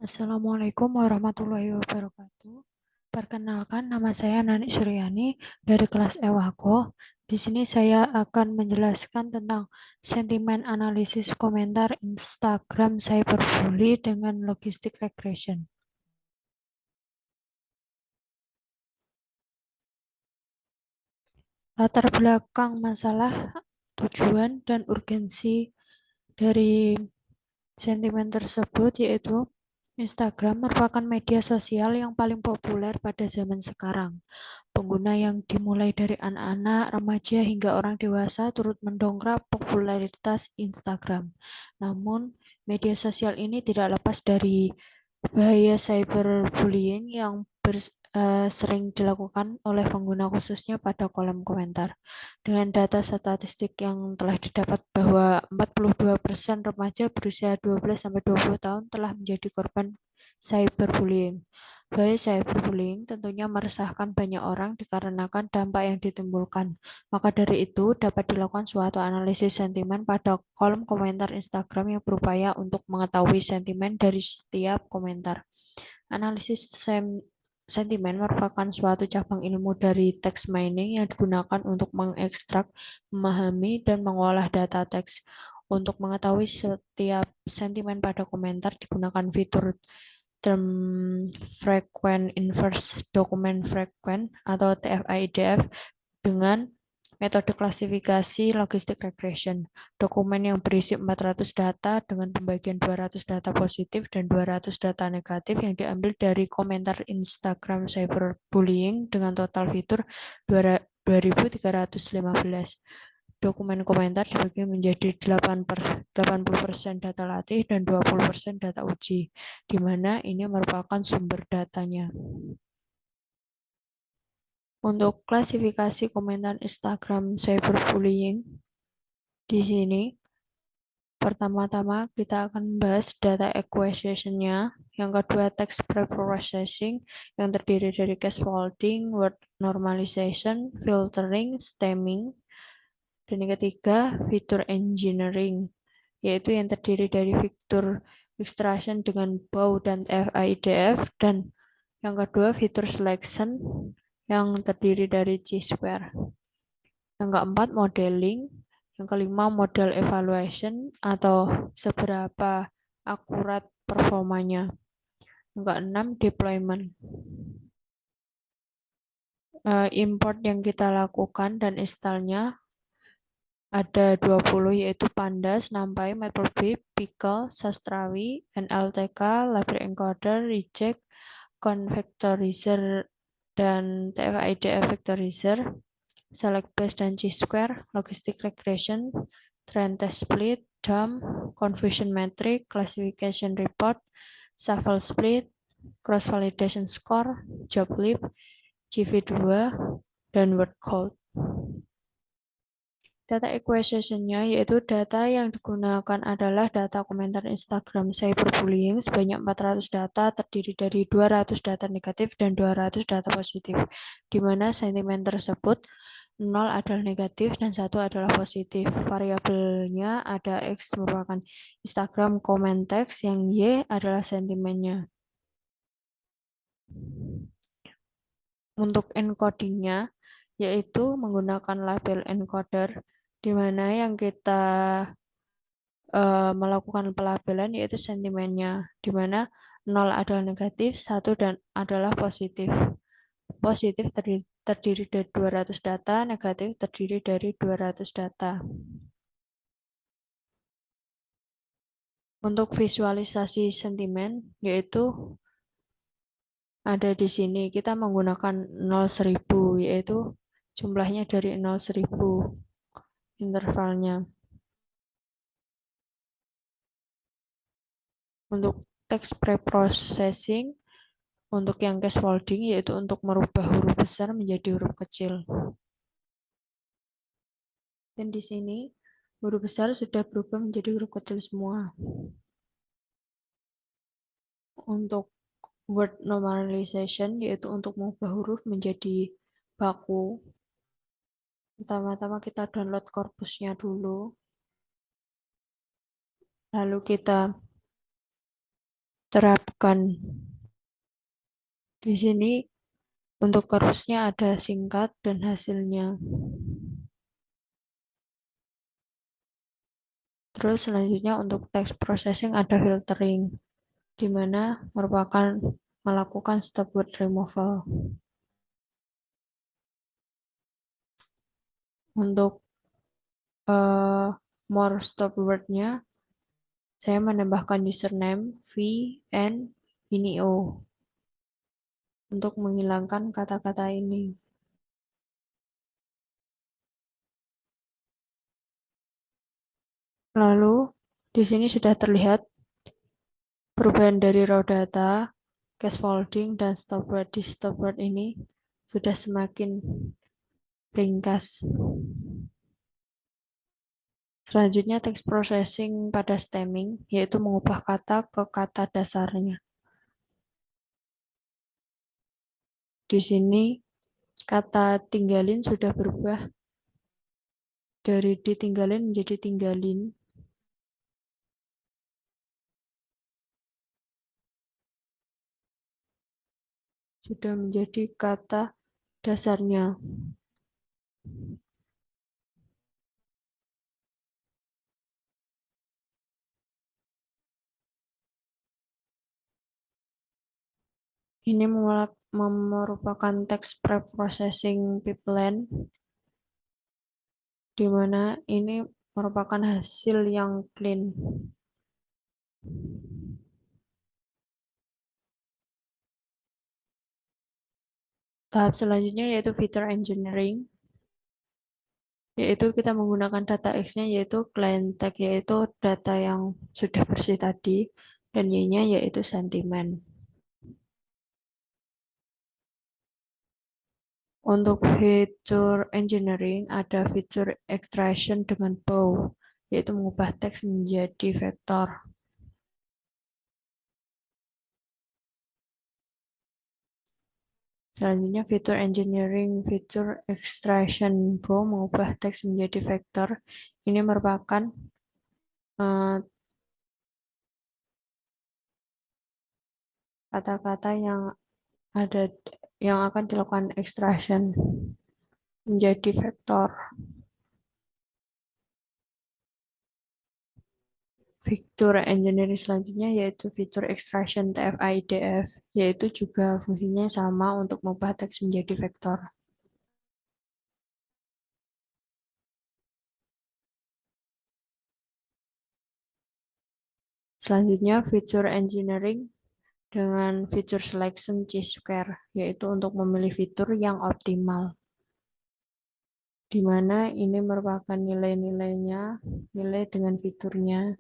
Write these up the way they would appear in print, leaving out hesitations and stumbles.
Assalamualaikum warahmatullahi wabarakatuh. Perkenalkan, nama saya Nani Suryani dari kelas Ewako. Di sini saya akan menjelaskan tentang sentimen analisis komentar Instagram cyberbully dengan logistic regression. Latar belakang masalah, tujuan, dan urgensi dari sentimen tersebut yaitu Instagram merupakan media sosial yang paling populer pada zaman sekarang. Pengguna yang dimulai dari anak-anak, remaja, hingga orang dewasa turut mendongkrak popularitas Instagram. Namun, media sosial ini tidak lepas dari bahaya cyberbullying yang sering dilakukan oleh pengguna khususnya pada kolom komentar. Dengan data statistik yang telah didapat bahwa 42% remaja berusia 12-20 tahun telah menjadi korban cyberbullying. Bahaya cyberbullying tentunya meresahkan banyak orang dikarenakan dampak yang ditimbulkan. Maka dari itu, dapat dilakukan suatu analisis sentimen pada kolom komentar Instagram yang berupaya untuk mengetahui sentimen dari setiap komentar. Analisis sentimen merupakan suatu cabang ilmu dari text mining yang digunakan untuk mengekstrak, memahami, dan mengolah data teks. Untuk mengetahui setiap sentimen pada komentar digunakan fitur term frequent inverse document frequent atau TF-IDF dengan metode klasifikasi logistic regression. Dokumen yang berisi 400 data dengan pembagian 200 data positif dan 200 data negatif yang diambil dari komentar Instagram cyberbullying dengan total fitur 2315. Dokumen komentar dibagi menjadi 80% data latih dan 20% data uji, di mana ini merupakan sumber datanya. Untuk klasifikasi komentar Instagram cyberbullying, di sini pertama-tama kita akan membahas data acquisition-nya, yang kedua text preprocessing yang terdiri dari scaffolding, word normalization, filtering, stemming, dan yang ketiga fitur engineering, yaitu yang terdiri dari fitur extraction dengan BAW dan FIDF, dan yang kedua fitur selection yang terdiri dari Chi-square. Yang keempat modeling, yang kelima model evaluation atau seberapa akurat performanya. Yang keenam deployment. Import yang kita lakukan dan installnya ada 20, yaitu Pandas, NumPy, Matplotlib, Pickle, Sastrawi, NLTK, Library Encoder, Reject, Convectorizer, dan TF-IDF Vectorizer, Select Base dan Chi-square, Logistic Regression, Trend Test Split, DUM, Confusion Metric, Classification Report, Shuffle Split, Cross Validation Score, Joblib, GV2, dan Word Cloud. Data acquisition-nya yaitu data yang digunakan adalah data komentar Instagram cyberbullying sebanyak 400 data terdiri dari 200 data negatif dan 200 data positif, di mana sentimen tersebut 0 adalah negatif dan 1 adalah positif. Variabelnya ada X merupakan Instagram comment text, yang Y adalah sentimennya. Untuk encodingnya yaitu menggunakan label encoder, di mana yang kita melakukan pelabelan yaitu sentimennya, di mana 0 adalah negatif, 1 dan adalah positif. Positif terdiri dari 200 data, negatif terdiri dari 200 data. Untuk visualisasi sentimen yaitu ada di sini, kita menggunakan 0 1000, yaitu jumlahnya dari 0 1000 intervalnya. Untuk text preprocessing, untuk yang scaffolding yaitu untuk merubah huruf besar menjadi huruf kecil. Dan di sini huruf besar sudah berubah menjadi huruf kecil semua. Untuk word normalization yaitu untuk mengubah huruf menjadi baku. Pertama-tama kita download korpusnya dulu. Lalu kita terapkan. Di sini untuk kerusnya ada singkat dan hasilnya. Terus selanjutnya untuk text processing ada filtering, di mana merupakan melakukan stop word removal. Untuk more stop word-nya, saya menambahkan username, v, and ini o untuk menghilangkan kata-kata ini. Lalu di sini sudah terlihat perubahan dari raw data, scaffolding, dan stop word. Di stop word ini sudah semakin ringkas. Selanjutnya text processing pada stemming, yaitu mengubah kata ke kata dasarnya. Di sini kata tinggalin sudah berubah dari ditinggalin menjadi tinggalin. Sudah menjadi kata dasarnya. Ini merupakan text preprocessing pipeline, di mana ini merupakan hasil yang clean. Tahap selanjutnya yaitu feature engineering, yaitu kita menggunakan data X-nya yaitu client tag, yaitu data yang sudah bersih tadi, dan Y-nya yaitu sentimen. Untuk feature engineering ada feature extraction dengan bow, yaitu mengubah teks menjadi vektor. Selanjutnya feature engineering, feature extraction bow mengubah teks menjadi vektor. Ini merupakan kata-kata yang akan dilakukan extraction menjadi vektor. Feature engineering selanjutnya yaitu feature extraction TF-IDF, yaitu juga fungsinya sama untuk mengubah teks menjadi vektor. Selanjutnya feature engineering dengan feature selection chi-square, yaitu untuk memilih fitur yang optimal, di mana ini merupakan nilai-nilainya, nilai dengan fiturnya.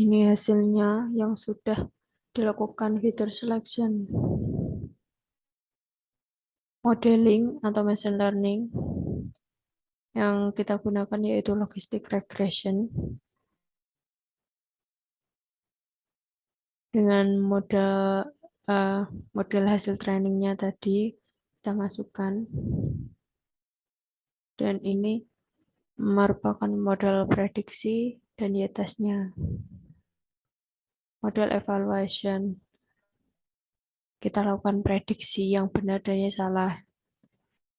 Ini hasilnya yang sudah dilakukan feature selection. Modeling atau machine learning yang kita gunakan yaitu logistic regression. Dengan model hasil trainingnya tadi kita masukkan, dan ini merupakan model prediksi dan y-testnya. Model evaluation, kita lakukan prediksi yang benar dan yang salah.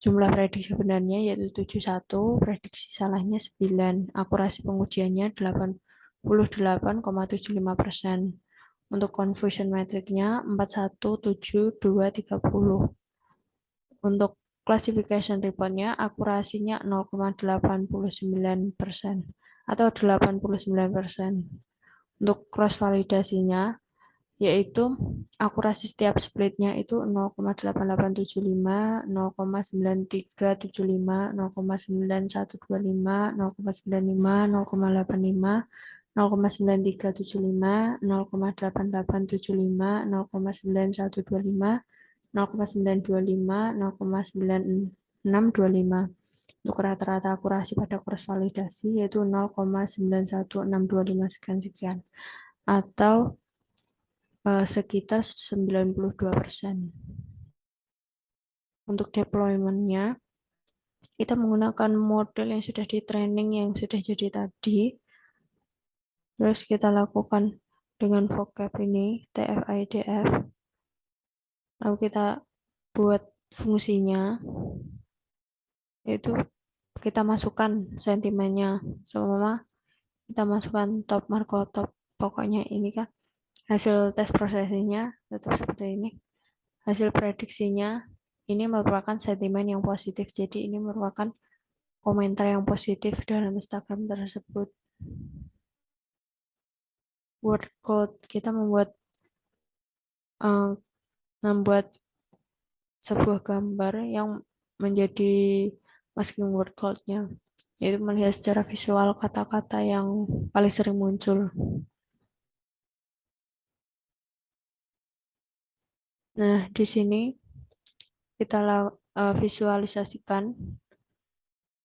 Jumlah prediksi benarnya yaitu 71, prediksi salahnya 9. Akurasi pengujiannya 88,75%. Untuk confusion metricnya 41, 7, 2, 30. Untuk classification reportnya akurasinya 0,89% atau 89%. Untuk cross validasinya yaitu akurasi setiap splitnya itu 0,8875, 0,9375, 0,9125, 0,95, 0,85, 0,9375, 0,8875, 0,9125, 0,925, 0,9625. Untuk rata-rata akurasi pada cross validasi yaitu 0,91625 sekian-sekian atau sekitar 92%. Untuk deployment-nya, kita menggunakan model yang sudah di training yang sudah jadi tadi. Terus kita lakukan dengan vocab ini, TF-IDF. Lalu kita buat fungsinya, yaitu kita masukkan sentimennya. Semua kita masukkan top marko top. Pokoknya ini kan hasil tes prosesinya tetap seperti ini. Hasil prediksinya ini merupakan sentimen yang positif. Jadi ini merupakan komentar yang positif dalam Instagram tersebut. Word cloud, kita membuat sebuah gambar yang menjadi masking word cloud-nya, yaitu melihat secara visual kata-kata yang paling sering muncul. Nah, di sini kita visualisasikan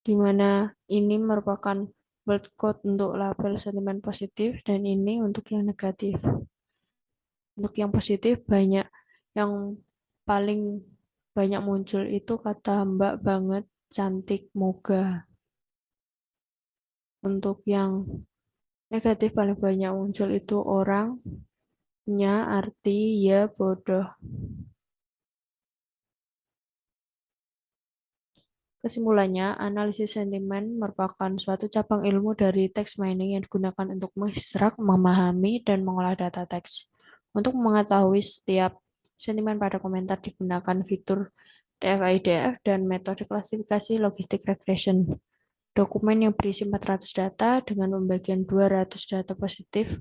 di mana ini merupakan word code untuk label sentimen positif dan ini untuk yang negatif. Untuk yang positif banyak yang paling banyak muncul itu kata mbak banget, cantik, moga. Untuk yang negatif paling banyak muncul itu orangnya, arti, ya, bodoh. Kesimpulannya, analisis sentimen merupakan suatu cabang ilmu dari text mining yang digunakan untuk mengekstrak, memahami, dan mengolah data teks. Untuk mengetahui setiap sentimen pada komentar digunakan fitur TF-IDF dan metode klasifikasi logistik regression. Dokumen yang berisi 400 data dengan pembagian 200 data positif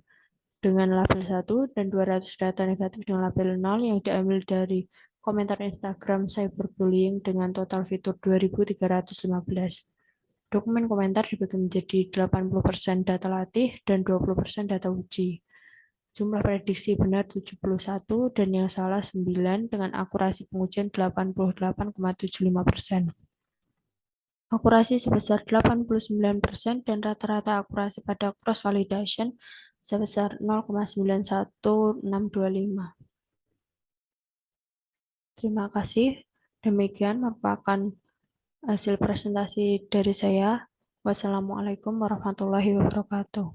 dengan label 1 dan 200 data negatif dengan label 0 yang diambil dari komentar Instagram cyberbullying dengan total fitur 2315. Dokumen komentar dibagi menjadi 80% data latih dan 20% data uji. Jumlah prediksi benar 71 dan yang salah 9 dengan akurasi pengujian 88,75%. Akurasi sebesar 89% dan rata-rata akurasi pada cross validation sebesar 0,91625. Terima kasih. Demikian merupakan hasil presentasi dari saya. Wassalamualaikum warahmatullahi wabarakatuh.